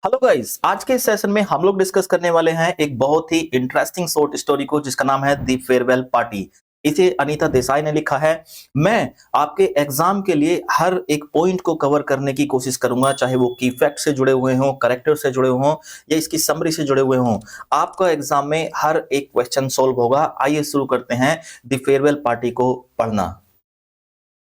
Hello guys, आज के इस सेशन में हम लोग डिस्कस करने वाले हैं एक बहुत ही इंटरेस्टिंग शॉर्ट स्टोरी को जिसका नाम है द फेयरवेल पार्टी। इसे अनीता देसाई ने लिखा है। मैं आपके एग्जाम के लिए हर एक पॉइंट को कवर करने की कोशिश करूंगा, चाहे वो की फैक्ट से जुड़े हुए हों, करेक्टर से जुड़े हों या इसकी समरी से जुड़े हुए हों। आपका एग्जाम में हर एक क्वेश्चन सॉल्व होगा। आइए शुरू करते हैं द फेयरवेल पार्टी को पढ़ना।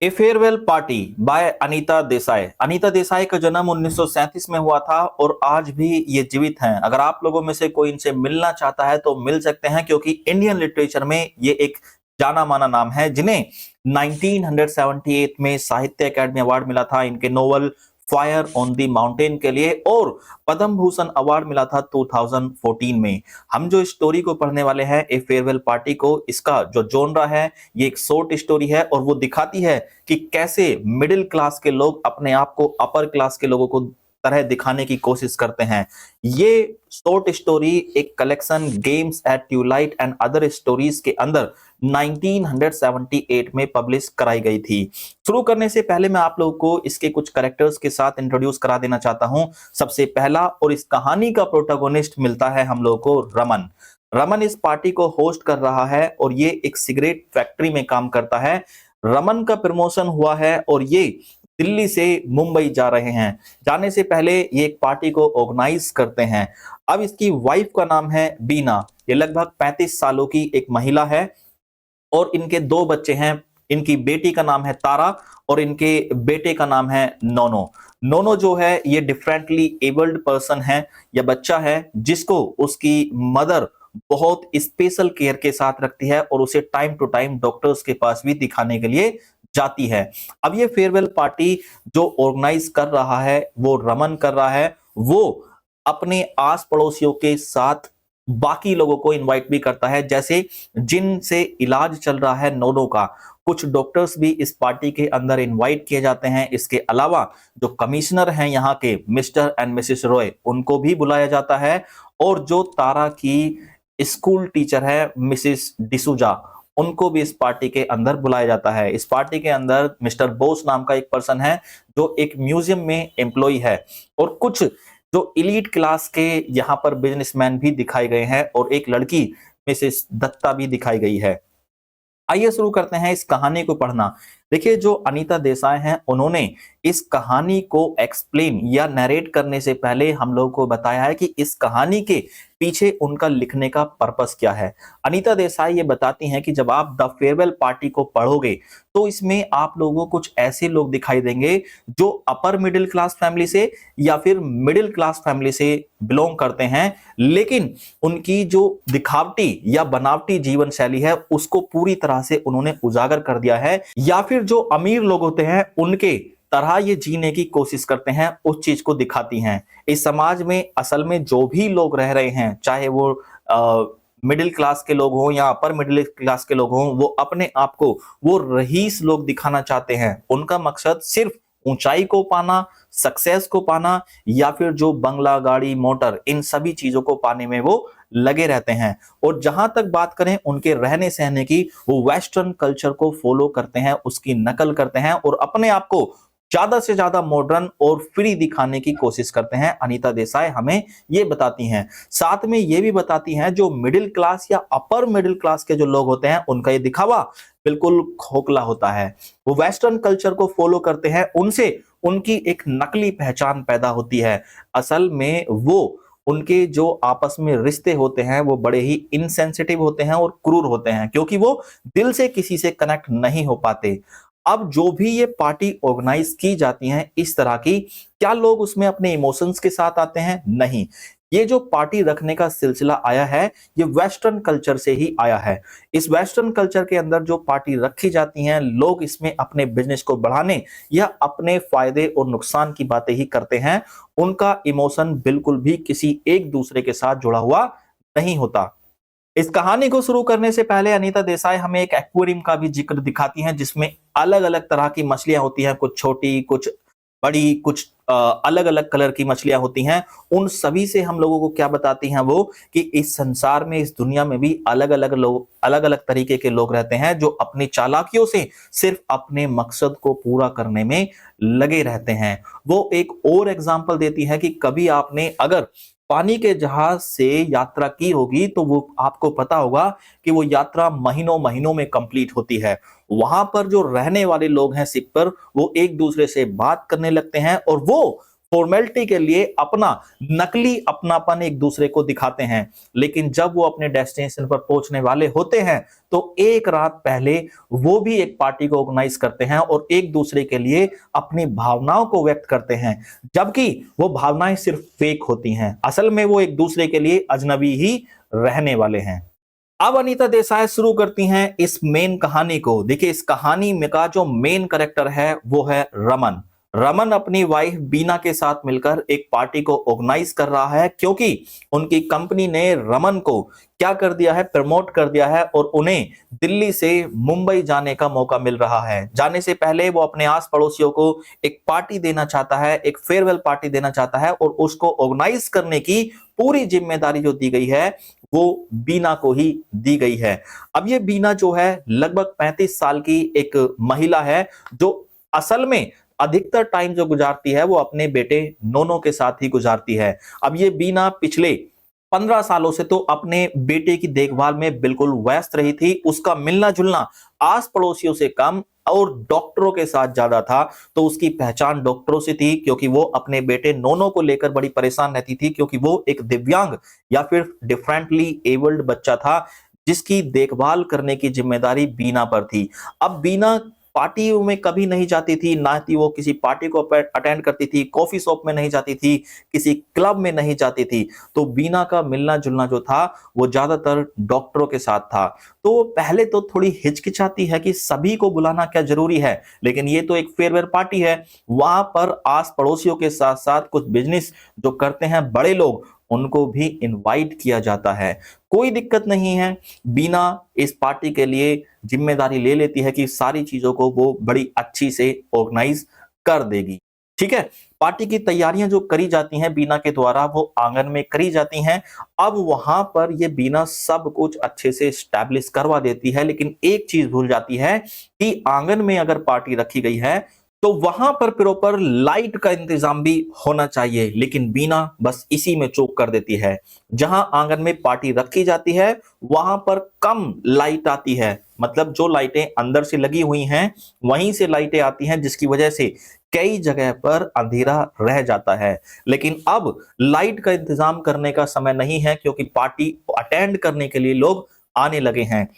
A farewell party by Anita Desai. Anita Desai का जन्म 1937 में हुआ था और आज भी ये जीवित हैं। अगर आप लोगों में से कोई इनसे मिलना चाहता है तो मिल सकते हैं, क्योंकि इंडियन लिटरेचर में ये एक जाना माना नाम है, जिन्हें 1978 में साहित्य अकादमी अवार्ड मिला था इनके novel fire on the mountain के लिए, और पद्म भूषण अवार्ड मिला था 2014 में। हम जो स्टोरी को पढ़ने वाले हैं ए फेयरवेल पार्टी को, इसका जो जोनरा है ये एक शॉर्ट स्टोरी है और वो दिखाती है कि कैसे मिडिल क्लास के लोग अपने आप को अपर क्लास के लोगों को तरह दिखाने की कोशिश करते हैं। ये शॉर्ट स्टोरी एक collection games at twilight and other stories के अंदर 1978 में पब्लिश कराई गई थी। शुरू करने से पहले मैं आप लोगों को इसके कुछ कैरेक्टर्स के साथ इंट्रोड्यूस करा देना चाहता हूं। सबसे पहला और इस कहानी का प्रोटोगोनिस्ट मिलता है हम लोगों को रमन। रमन इस पार्टी को होस्ट कर रहा है और ये एक सिगरेट फैक्ट्री में काम करता है। रमन का प्रमोशन हुआ है और ये दिल्ली से मुंबई जा रहे हैं। जाने से पहले ये एक पार्टी को ऑर्गेनाइज करते हैं। अब इसकी वाइफ का नाम है बीना। ये लगभग 35 सालों की एक महिला है और इनके दो बच्चे हैं। इनकी बेटी का नाम है तारा और इनके बेटे का नाम है नोनो। नोनो जो है ये डिफरेंटली एबल्ड पर्सन है या बच्चा है, जिसको उसकी मदर बहुत स्पेशल केयर के साथ रखती है और उसे टाइम टू टाइम डॉक्टर्स के पास भी दिखाने के लिए जाती है। अब ये फेयरवेल पार्टी जो ऑर्गेनाइज कर रहा है वो रमन कर रहा है। वो अपने आस पड़ोसियों के साथ बाकी लोगों को इनवाइट भी करता है, जैसे जिनसे इलाज चल रहा है नोनो का, कुछ डॉक्टर्स भी इस पार्टी के अंदर इनवाइट किए जाते हैं। इसके अलावा जो कमिश्नर हैं यहाँ के मिस्टर एंड मिसेस रॉय, उनको भी बुलाया जाता है। और जो तारा की स्कूल टीचर है मिसेस डिसूजा, उनको भी इस पार्टी के अंदर बुलाया जाता है। इस पार्टी के अंदर मिस्टर बोस नाम का एक पर्सन है जो एक म्यूजियम में एम्प्लॉय है, और कुछ जो इलीट क्लास के यहाँ पर बिजनेसमैन भी दिखाए गए हैं और एक लड़की मिसेस दत्ता भी दिखाई गई है। आइए शुरू करते हैं इस कहानी को पढ़ना। देखिए, जो अनीता देसाई हैं उन्होंने इस कहानी को एक्सप्लेन या नरेट करने से पहले हम लोगों को बताया है कि इस कहानी के पीछे उनका लिखने का पर्पस क्या है। अनीता देसाई ये बताती हैं कि जब आप द फेयरवेल पार्टी को पढ़ोगे तो इसमें आप लोगों को कुछ ऐसे लोग दिखाई देंगे जो अपर मिडिल क्लास फैमिली से या फिर मिडिल क्लास फैमिली से बिलोंग करते हैं, लेकिन उनकी जो दिखावटी या बनावटी जीवन शैली है उसको पूरी तरह से उन्होंने उजागर कर दिया है, या फिर जो अमीर लोग होते हैं उनके तरह ये जीने की कोशिश करते हैं, उस चीज को दिखाती हैं। इस समाज में असल में जो भी लोग रह रहे हैं, चाहे वो मिडिल क्लास के लोग हों या अपर मिडिल क्लास के लोग हों, वो अपने आप को वो रईस लोग दिखाना चाहते हैं। उनका मकसद सिर्फ ऊंचाई को पाना, सक्सेस को पाना, या फिर जो बंगला, गाड़ी, मोटर, इन सभी चीजों को पाने में वो लगे रहते हैं। और जहां तक बात करें उनके रहने सहने की, वो वेस्टर्न कल्चर को फॉलो करते हैं, उसकी नकल करते हैं और अपने आप को ज्यादा से ज्यादा मॉडर्न और फ्री दिखाने की कोशिश करते हैं। अनीता देसाई हमें ये बताती हैं। साथ में ये भी बताती हैं जो मिडिल क्लास या अपर मिडिल क्लास के जो लोग होते हैं उनका ये दिखावा बिल्कुल खोखला होता है। वो वेस्टर्न कल्चर को फॉलो करते हैं, उनसे उनकी एक नकली पहचान पैदा होती है। असल में वो उनके जो आपस में रिश्ते होते हैं वो बड़े ही इनसेंसिटिव होते हैं और क्रूर होते हैं, क्योंकि वो दिल से किसी से कनेक्ट नहीं हो पाते। अब जो भी ये पार्टी ऑर्गेनाइज की जाती है इस तरह की, क्या लोग उसमें अपने इमोशंस के साथ आते हैं? नहीं। ये जो पार्टी रखने का सिलसिला आया है ये वेस्टर्न कल्चर से ही आया है। इस वेस्टर्न कल्चर के अंदर जो पार्टी रखी जाती हैं, लोग इसमें अपने बिजनेस को बढ़ाने या अपने फायदे और नुकसान की बातें ही करते हैं। उनका इमोशन बिल्कुल भी किसी एक दूसरे के साथ जुड़ा हुआ नहीं होता। इस कहानी को शुरू करने से पहले अनीता देसाई हमें एक एक्वेरियम का भी जिक्र दिखाती हैं, जिसमें अलग अलग तरह की मछलियां होती हैं, कुछ छोटी, कुछ बड़ी, कुछ अलग अलग कलर की मछलियां होती हैं, उन सभी से हम लोगों को क्या बताती हैं वो, कि इस संसार में, इस दुनिया में भी अलग अलग लोग, अलग अलग तरीके के लोग रहते हैं जो अपनी चालाकियों से सिर्फ अपने मकसद को पूरा करने में लगे रहते हैं। वो एक और एग्जाम्पल देती है कि कभी आपने अगर पानी के जहाज से यात्रा की होगी तो वो आपको पता होगा कि वो यात्रा महीनों महीनों में कंप्लीट होती है। वहां पर जो रहने वाले लोग हैं शिप पर, वो एक दूसरे से बात करने लगते हैं और वो फॉर्मेलिटी के लिए अपना नकली अपनापन एक दूसरे को दिखाते हैं। लेकिन जब वो अपने डेस्टिनेशन पर पहुंचने वाले होते हैं तो एक रात पहले वो भी एक पार्टी को ऑर्गेनाइज करते हैं और एक दूसरे के लिए अपनी भावनाओं को व्यक्त करते हैं, जबकि वो भावनाएं सिर्फ फेक होती हैं। असल में वो एक दूसरे के लिए अजनबी ही रहने वाले हैं। अब अनीता देसाई शुरू करती हैं इस मेन कहानी को। देखिए, इस कहानी में का जो मेन कैरेक्टर है वो है रमन। रमन अपनी वाइफ बीना के साथ मिलकर एक पार्टी को ऑर्गेनाइज कर रहा है, क्योंकि उनकी कंपनी ने रमन को क्या कर दिया है, प्रमोट कर दिया है और उन्हें दिल्ली से मुंबई जाने का मौका मिल रहा है। जाने से पहले वो अपने आस पड़ोसियों को एक पार्टी देना चाहता है, एक फेयरवेल पार्टी देना चाहता है और उसको ऑर्गेनाइज करने की पूरी जिम्मेदारी जो दी गई है वो बीना को ही दी गई है। अब ये बीना जो है लगभग 35 साल की एक महिला है, जो असल में अधिकतर टाइम जो गुजारती है वो अपने बेटे नोनो के साथ ही गुजारती है। अब ये बीना पिछले 15 सालों से तो अपने बेटे की देखभाल में बिल्कुल व्यस्त रही थी। उसका मिलना जुलना आस पड़ोसियों से कम और डॉक्टरों के साथ ज्यादा था। तो उसकी पहचान डॉक्टरों से थी, क्योंकि वो अपने बेटे नोनो को लेकर बड़ी परेशान रहती थी, क्योंकि वो एक दिव्यांग या फिर डिफरेंटली एबल्ड बच्चा था जिसकी देखभाल करने की जिम्मेदारी बीना पर थी। अब बीना पार्टियों में कभी नहीं जाती थी, ना ही वो किसी पार्टी को अटेंड करती थी, कॉफी शॉप में नहीं जाती थी, किसी क्लब में नहीं जाती थी। तो बीना का मिलना जुलना जो था वो ज्यादातर डॉक्टरों के साथ था। तो वो पहले तो थोड़ी हिचकिचाती है कि सभी को बुलाना क्या जरूरी है, लेकिन ये तो एक फेयरवेल पार्टी है, वहां पर आस पड़ोसियों के साथ साथ कुछ बिजनेस जो करते हैं बड़े लोग, उनको भी इनवाइट किया जाता है। कोई दिक्कत नहीं है, बीना इस पार्टी के लिए जिम्मेदारी ले लेती है कि सारी चीजों को वो बड़ी अच्छी से ऑर्गेनाइज कर देगी। ठीक है, पार्टी की तैयारियां जो करी जाती हैं बीना के द्वारा वो आंगन में करी जाती हैं। अब वहां पर ये बीना सब कुछ अच्छे से स्टैब्लिश करवा देती है, लेकिन एक चीज भूल जाती है कि आंगन में अगर पार्टी रखी गई है तो वहां पर प्रॉपर लाइट का इंतजाम भी होना चाहिए। लेकिन बीना बस इसी में चूक कर देती है। जहां आंगन में पार्टी रखी जाती है वहां पर कम लाइट आती है, मतलब जो लाइटें अंदर से लगी हुई हैं वहीं से लाइटें आती हैं, जिसकी वजह से कई जगह पर अंधेरा रह जाता है। लेकिन अब लाइट का इंतजाम करने का समय नहीं है, क्योंकि पार्टी अटेंड करने के लिए लोग आने लगे हैं।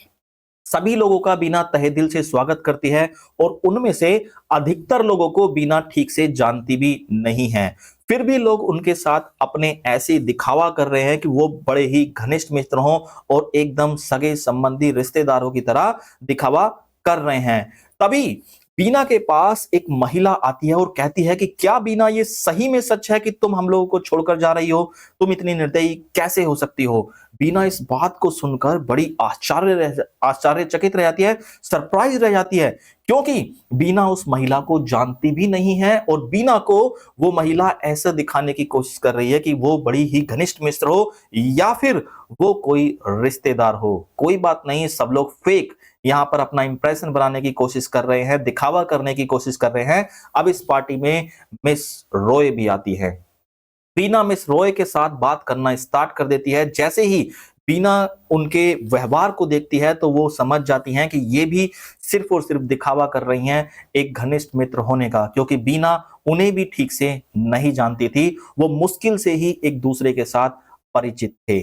सभी लोगों का बीना तहे दिल से स्वागत करती है और उनमें से अधिकतर लोगों को बीना ठीक से जानती भी नहीं है। फिर भी लोग उनके साथ अपने ऐसे दिखावा कर रहे हैं कि वो बड़े ही घनिष्ठ मित्र हों और एकदम सगे संबंधी रिश्तेदारों की तरह दिखावा कर रहे हैं। तभी बीना के पास एक महिला आती है और कहती है कि क्या बीना, ये सही में सच है कि तुम हम लोगों को छोड़कर जा रही हो? तुम इतनी निर्दयी कैसे हो सकती हो? बीना इस बात को सुनकर बड़ी आश्चर्यचकित रह जाती है, सरप्राइज रह जाती है, क्योंकि बीना उस महिला को जानती भी नहीं है और बीना को वो महिला ऐसा दिखाने की कोशिश कर रही है कि वो बड़ी ही घनिष्ठ मित्र हो या फिर वो कोई रिश्तेदार हो। कोई बात नहीं, सब लोग फेक यहां पर अपना इंप्रेशन बनाने की कोशिश कर रहे हैं, दिखावा करने की कोशिश कर रहे हैं। अब इस पार्टी में मिस रॉय भी आती है। बीना मिस रॉय के साथ बात करना स्टार्ट कर देती है। जैसे ही बीना उनके व्यवहार को देखती है तो वो समझ जाती हैं कि ये भी सिर्फ और सिर्फ दिखावा कर रही हैं एक घनिष्ठ मित्र होने का, क्योंकि बीना उन्हें भी ठीक से नहीं जानती थी। वो मुश्किल से ही एक दूसरे के साथ परिचित थे।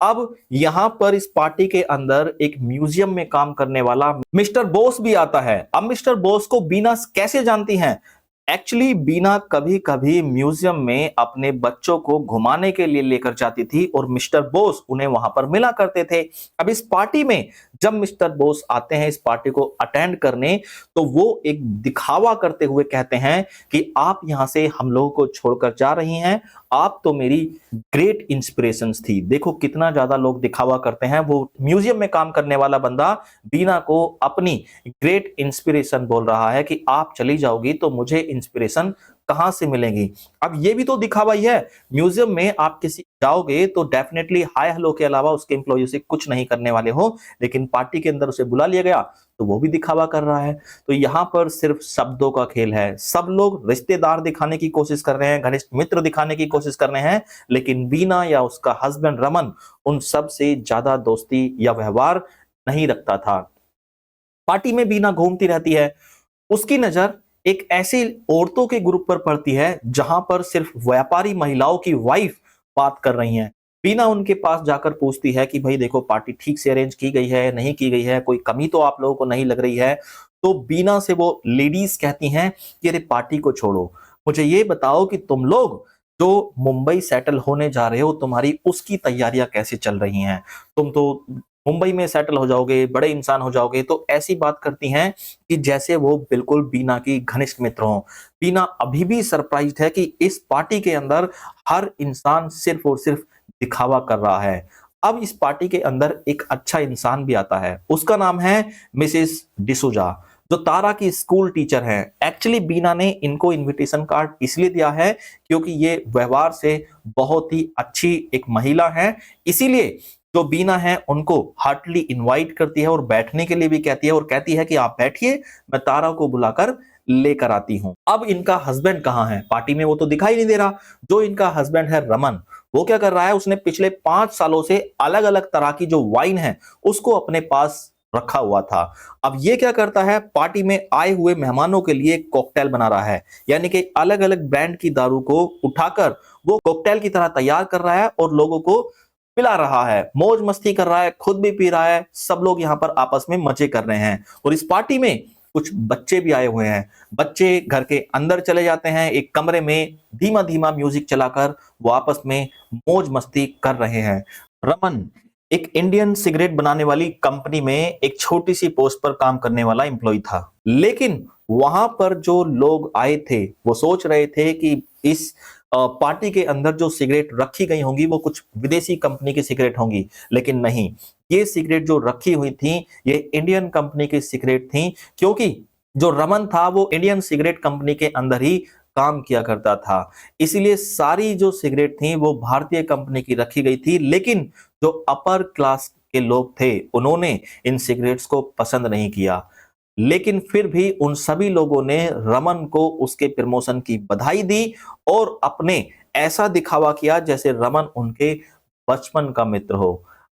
अब यहां पर इस पार्टी के अंदर एक म्यूजियम में काम करने वाला मिस्टर बोस भी आता है। अब मिस्टर बोस को बीना कैसे जानती हैं? एक्चुअली बीना कभी कभी म्यूजियम में अपने बच्चों को घुमाने के लिए लेकर जाती थी और मिस्टर बोस उन्हें वहां पर मिला करते थे। अब इस पार्टी में जब मिस्टर बोस आते हैं इस पार्टी को अटेंड करने, तो वो एक दिखावा करते हुए कहते हैं कि आप यहां से हम लोगों को छोड़कर जा रही हैं, आप तो मेरी ग्रेट इंस्पिरेशंस थी। देखो कितना ज्यादा लोग दिखावा करते हैं। वो म्यूजियम में काम करने वाला बंदा बीना को अपनी ग्रेट इंस्पिरेशन बोल रहा है कि आप चली जाओगी तो मुझे इंस्पिरेशन कहाँ से मिलेंगी? अब ये भी तो दिखावा ही है। म्यूज़ियम में आप किसी जाओगे तो डेफ़िनेटली हाय हेलो के अलावा उसके एम्प्लॉयी से कुछ नहीं करने वाले हो, लेकिन पार्टी के अंदर उसे बुला लिया गया, तो वो भी दिखावा कर रहा है। तो यहाँ पर सिर्फ़ शब्दों का खेल है। सब लोग रिश्तेदार दिखाने की कोशिश कर रहे हैं, घनिष्ठ मित्र दिखाने की कोशिश कर रहे हैं, लेकिन बीना या उसका हस्बैंड रमन उन सब से ज़्यादा दोस्ती या व्यवहार नहीं रखता था। पार्टी में बीना घूमती रहती है। उसकी नज़र एक ऐसी औरतों के ग्रुप पर पड़ती है, जहां पर सिर्फ व्यापारी महिलाओं की वाइफ बात कर रही हैं। बीना उनके पास जाकर पूछती है कि भाई देखो पार्टी ठीक से अरेंज की गई है, नहीं की गई है, कोई कमी तो आप लोगों को नहीं लग रही है। तो बीना से वो लेडीज कहती हैं कि अरे पार्टी को छोड़ो, मुझे ये बताओ कि तुम लोग जो मुंबई सेटल होने जा रहे हो, तुम्हारी उसकी तैयारियां कैसे चल रही हैं? तुम तो मुंबई में सेटल हो जाओगे, बड़े इंसान हो जाओगे। तो ऐसी बात करती हैं कि जैसे वो बिल्कुल बीना की घनिष्ठ मित्र हों। बीना अभी भी सरप्राइज्ड है कि इस पार्टी के अंदर हर इंसान सिर्फ और सिर्फ दिखावा कर रहा है। अब इस पार्टी के अंदर एक अच्छा इंसान भी आता है, उसका नाम है मिसेस डिसूजा, जो तारा की स्कूल टीचर हैं। एक्चुअली बीना ने इनको इनविटेशन कार्ड इसलिए दिया है क्योंकि ये व्यवहार से बहुत ही अच्छी एक महिला है, इसीलिए जो बीना है उनको हार्टली इनवाइट करती है और बैठने के लिए भी कहती है और कहती है कि आप बैठिए, मैं तारा को बुलाकर लेकर आती हूं। अब इनका हस्बैंड कहां है? पार्टी में वो तो दिखाई नहीं दे रहा। जो इनका हस्बैंड है रमन, वो क्या कर रहा है? उसने पिछले 5 सालों से अलग अलग तरह की जो वाइन है उसको अपने पास रखा हुआ था। अब ये क्या करता है? पार्टी में आए हुए मेहमानों के लिए कॉकटेल बना रहा है, यानी कि अलग अलग ब्रांड की दारू को उठाकर वो कॉकटेल की तरह तैयार कर रहा है और लोगों को पिला रहा है, मौज मस्ती कर रहा है, खुद भी पी रहा है। सब लोग यहाँ पर आपस में मजे कर रहे हैं और इस पार्टी में कुछ बच्चे भी आए हुए हैं। बच्चे घर के अंदर चले जाते हैं, एक कमरे में धीमा धीमा म्यूजिक चलाकर वो आपस में मौज मस्ती कर रहे हैं। रमन एक इंडियन सिगरेट बनाने वाली कंपनी में एक छोटी सी पोस्ट पर काम करने वाला एम्प्लॉय था, लेकिन वहां पर जो लोग आए थे वो सोच रहे थे कि इस पार्टी के अंदर जो सिगरेट रखी गई होंगी वो कुछ विदेशी कंपनी की सिगरेट होंगी, लेकिन नहीं, ये सिगरेट जो रखी हुई थी ये इंडियन कंपनी की सिगरेट थी, क्योंकि जो रमन था वो इंडियन सिगरेट कंपनी के अंदर ही काम किया करता था। इसीलिए सारी जो सिगरेट थी वो भारतीय कंपनी की रखी गई थी, लेकिन जो अपर क्लास के लोग थे उन्होंने इन सिगरेट्स को पसंद नहीं किया। लेकिन फिर भी उन सभी लोगों ने रमन को उसके प्रमोशन की बधाई दी और अपने ऐसा दिखावा किया जैसे रमन उनके बचपन का मित्र हो।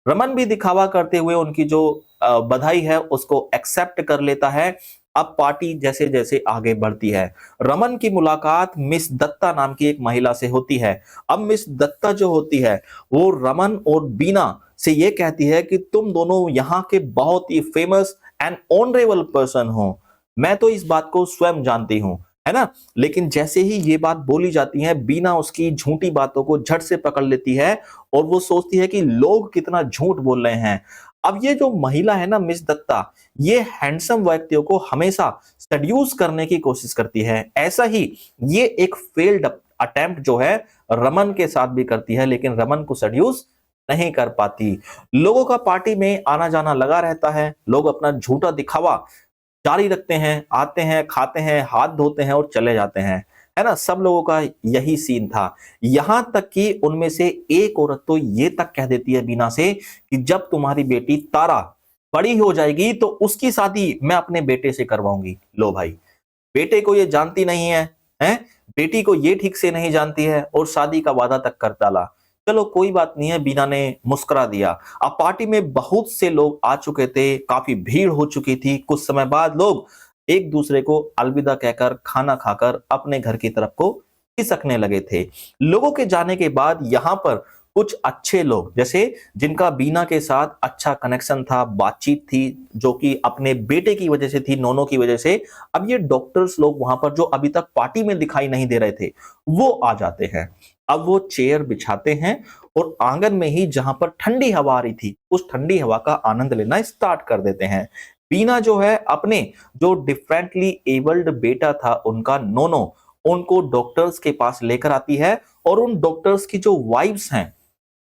रमन भी दिखावा करते हुए उनकी जो बधाई है उसको एक्सेप्ट कर लेता है। अब पार्टी जैसे जैसे आगे बढ़ती है, रमन की मुलाकात मिस दत्ता नाम की एक महिला से होती है। अब मिस दत्ता जो होती है वो रमन और बीना से ये कहती है कि तुम दोनों यहाँ के बहुत ही फेमस एंड ऑनरेबल पर्सन हो। मैं तो इस बात को स्वयं जानती हूं, है ना? लेकिन जैसे ही ये बात बोली जाती है, बीना उसकी झूठी बातों को झट से पकड़ लेती है और वो सोचती है कि लोग कितना झूठ बोल रहे हैं। अब ये जो महिला है ना मिस दत्ता, ये हैंडसम व्यक्तियों को हमेशा सेड्यूस करने की कोशिश करती है। ऐसा ही ये एक फेल्ड अटेम्प्ट जो है रमन के साथ भी करती है, लेकिन रमन को सेड्यूस नहीं कर पाती। लोगों का पार्टी में आना जाना लगा रहता है, लोग अपना झूठा दिखावा जारी रखते हैं, आते हैं, खाते हैं, हाथ धोते हैं और चले जाते हैं, है ना? सब लोगों का यही सीन था। यहां तक कि उनमें से एक औरत तो ये तक कह देती है बीना से कि जब तुम्हारी बेटी तारा बड़ी हो जाएगी तो उसकी शादी मैं अपने बेटे से करवाऊंगी। लो भाई, बेटे को ये जानती नहीं है, हैं? बेटी को ये ठीक से नहीं जानती है और शादी का वादा तक कर डाला। चलो कोई बात नहीं है, बीना ने मुस्कुरा दिया। अब पार्टी में बहुत से लोग आ चुके थे, काफी भीड़ हो चुकी थी। कुछ समय बाद लोग एक दूसरे को अलविदा कहकर खाना खाकर अपने घर की तरफ को खिसकने लगे थे। लोगों के जाने के बाद यहाँ पर कुछ अच्छे लोग, जैसे जिनका बीना के साथ अच्छा कनेक्शन था, बातचीत थी, जो कि अपने बेटे की वजह से थी, नोनो की वजह से, अब ये डॉक्टर्स लोग वहां पर जो अभी तक पार्टी में दिखाई नहीं दे रहे थे वो आ जाते हैं। अब वो चेयर बिछाते हैं और आंगन में ही जहां पर ठंडी हवा आ रही थी उस ठंडी हवा का आनंद लेना स्टार्ट कर देते हैं। बीना जो है अपने जो डिफरेंटली एबल्ड बेटा था उनका नोनो, उनको डॉक्टर्स के पास लेकर आती है और उन डॉक्टर्स की जो वाइफ्स हैं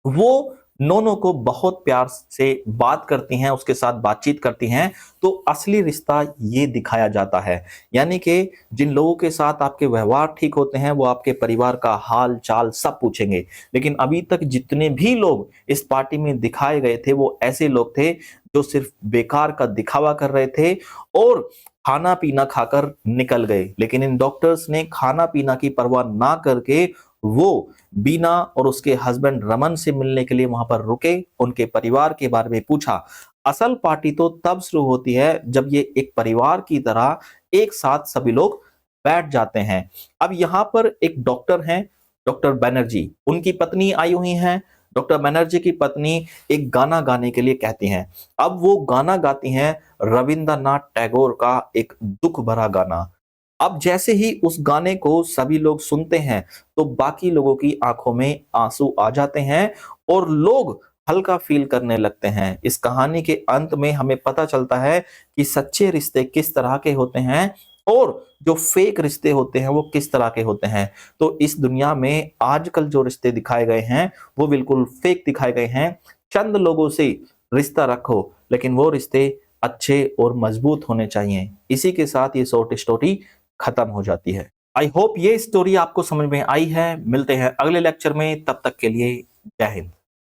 वो नोनो को बहुत प्यार से बात करती हैं, उसके साथ बातचीत करती हैं, तो असली रिश्ता ये दिखाया जाता है। यानी कि जिन लोगों के साथ आपके व्यवहार ठीक होते हैं, वो आपके परिवार का हाल-चाल सब पूछेंगे। लेकिन अभी तक जितने भी लोग इस पार्टी में दिखाए गए थे, वो ऐसे लोग थे जो सिर्फ बेकार का दिखावा कर रहे थे और खाना-पीना खाकर निकल गए। लेकिन इन डॉक्टर्स ने खाना-पीना की परवाह ना करके वो बीना और उसके हस्बैंड रमन से मिलने के लिए वहां पर रुके, उनके परिवार के बारे में पूछा। असल पार्टी तो तब शुरू होती है जब ये एक परिवार की तरह एक साथ सभी लोग बैठ जाते हैं। अब यहाँ पर एक डॉक्टर हैं, डॉक्टर बैनर्जी, उनकी पत्नी आई हुई हैं। डॉक्टर बैनर्जी की पत्नी एक गाना गाने के लिए कहती हैं। अब वो गाना गाती हैं रविंद्रनाथ टैगोर का एक दुख भरा गाना। अब जैसे ही उस गाने को सभी लोग सुनते हैं, तो बाकी लोगों की आंखों में आंसू आ जाते हैं और लोग हल्का फील करने लगते हैं। इस कहानी के अंत में हमें पता चलता है कि सच्चे रिश्ते किस तरह के होते हैं और जो फेक रिश्ते होते हैं वो किस तरह के होते हैं। तो इस दुनिया में आजकल जो रिश्ते दिखाए गए हैं वो बिल्कुल फेक दिखाए गए हैं। चंद लोगों से रिश्ता रखो, लेकिन वो रिश्ते अच्छे और मजबूत होने चाहिए। इसी के साथ ये शॉर्ट स्टोरी खत्म हो जाती है। आई होप ये स्टोरी आपको समझ में आई है। मिलते हैं अगले लेक्चर में, तब तक के लिए जय हिंद।